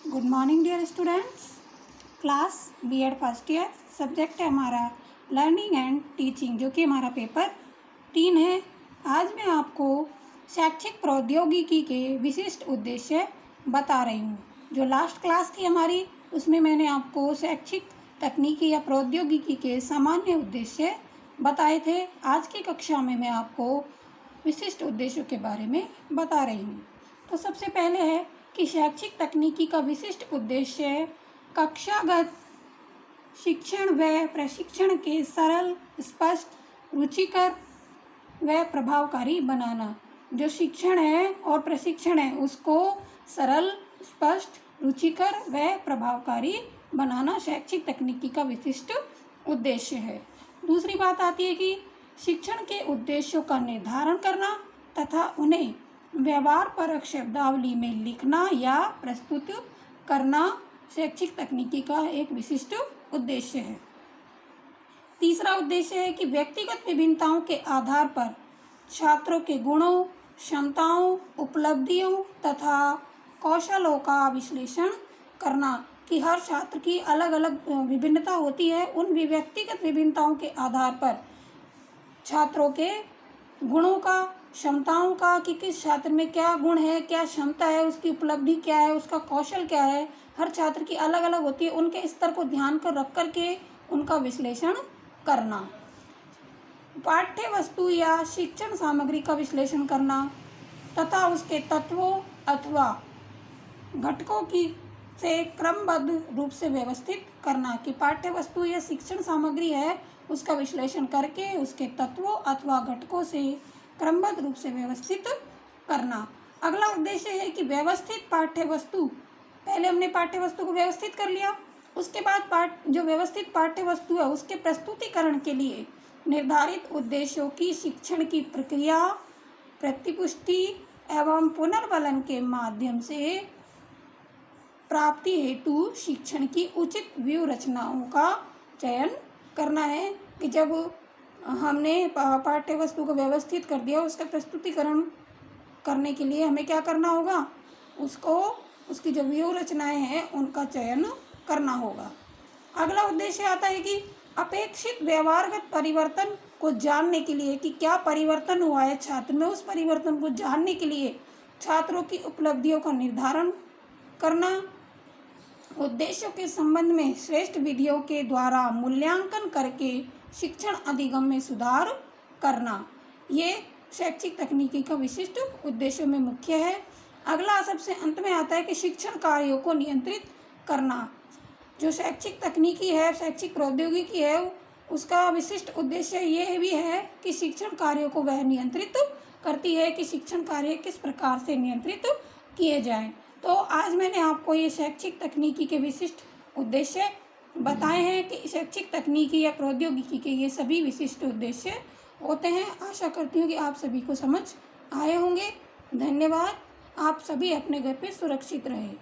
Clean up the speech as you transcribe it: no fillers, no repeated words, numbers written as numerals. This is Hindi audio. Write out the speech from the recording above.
Good morning dear students. Class BEd first year, subject है हमारा लर्निंग एंड टीचिंग, जो कि हमारा पेपर 3 है। आज मैं आपको शैक्षिक प्रौद्योगिकी के विशिष्ट उद्देश्य बता रही हूँ। जो लास्ट क्लास थी हमारी, उसमें मैंने आपको शैक्षिक तकनीकी या प्रौद्योगिकी के सामान्य उद्देश्य बताए थे। आज की कक्षा में मैं आपको विशिष्ट उद्देश्यों के बारे में बता रही हूँ। तो सबसे पहले है कि शैक्षिक तकनीकी का विशिष्ट उद्देश्य कक्षागत शिक्षण व प्रशिक्षण के सरल, स्पष्ट, रुचिकर व प्रभावकारी बनाना। जो शिक्षण है और प्रशिक्षण है उसको सरल, स्पष्ट, रुचिकर व प्रभावकारी बनाना शैक्षिक तकनीकी का विशिष्ट उद्देश्य है। दूसरी बात आती है कि शिक्षण के उद्देश्यों का निर्धारण करना तथा उन्हें व्यवहारपरक शब्दावली में लिखना या प्रस्तुत करना शैक्षिक तकनीकी का एक विशिष्ट उद्देश्य है। तीसरा उद्देश्य है कि व्यक्तिगत विभिन्नताओं के आधार पर छात्रों के गुणों, क्षमताओं, उपलब्धियों तथा कौशलों का विश्लेषण करना। कि हर छात्र की अलग अलग विभिन्नता होती है, उन व्यक्तिगत विभिन्नताओं के आधार पर छात्रों के गुणों का, क्षमताओं का, कि किस छात्र में क्या गुण है, क्या क्षमता है, उसकी उपलब्धि क्या है, उसका कौशल क्या है, हर छात्र की अलग अलग होती है। उनके स्तर को ध्यान कर रख कर के उनका विश्लेषण करना। पाठ्य वस्तु या शिक्षण सामग्री का विश्लेषण करना तथा उसके तत्वों अथवा घटकों की से क्रमबद्ध रूप से व्यवस्थित करना। कि पाठ्य वस्तु या शिक्षण सामग्री है उसका विश्लेषण करके उसके तत्वों अथवा घटकों से क्रमबद्ध रूप से व्यवस्थित करना। अगला उद्देश्य है कि व्यवस्थित पाठ्य वस्तु। पहले हमने पाठ्य वस्तु को व्यवस्थित कर लिया, उसके बाद जो व्यवस्थित पाठ्य वस्तु है उसके प्रस्तुतिकरण के लिए निर्धारित उद्देश्यों की शिक्षण की प्रक्रिया, प्रतिपुष्टि एवं पुनर्बलन के माध्यम से प्राप्ति हेतु शिक्षण की उचित व्यूह रचनाओं का चयन करना है। कि जब हमने पाठ्य वस्तु को व्यवस्थित कर दिया, उसका प्रस्तुतिकरण करने के लिए हमें क्या करना होगा, उसकी जो व्यूह रचनाएं हैं उनका चयन करना होगा। अगला उद्देश्य आता है कि अपेक्षित व्यवहारगत परिवर्तन को जानने के लिए, कि क्या परिवर्तन हुआ है छात्र में, उस परिवर्तन को जानने के लिए छात्रों की उपलब्धियों का निर्धारण करना। उद्देश्यों के संबंध में श्रेष्ठ विधियों के द्वारा मूल्यांकन करके शिक्षण अधिगम में सुधार करना। ये शैक्षिक तकनीकी का विशिष्ट उद्देश्यों में मुख्य है। अगला सबसे अंत में आता है कि शिक्षण कार्यों को नियंत्रित करना। जो शैक्षिक तकनीकी है, शैक्षिक प्रौद्योगिकी है, उसका विशिष्ट उद्देश्य ये भी है कि शिक्षण कार्यों को वह नियंत्रित करती है कि शिक्षण कार्य किस प्रकार से नियंत्रित किए जाएं। तो आज मैंने आपको ये शैक्षिक तकनीकी के विशिष्ट उद्देश्य बताए हैं कि शैक्षिक तकनीकी या प्रौद्योगिकी के ये सभी विशिष्ट उद्देश्य होते हैं। आशा करती हूँ कि आप सभी को समझ आए होंगे। धन्यवाद। आप सभी अपने घर पे सुरक्षित रहें।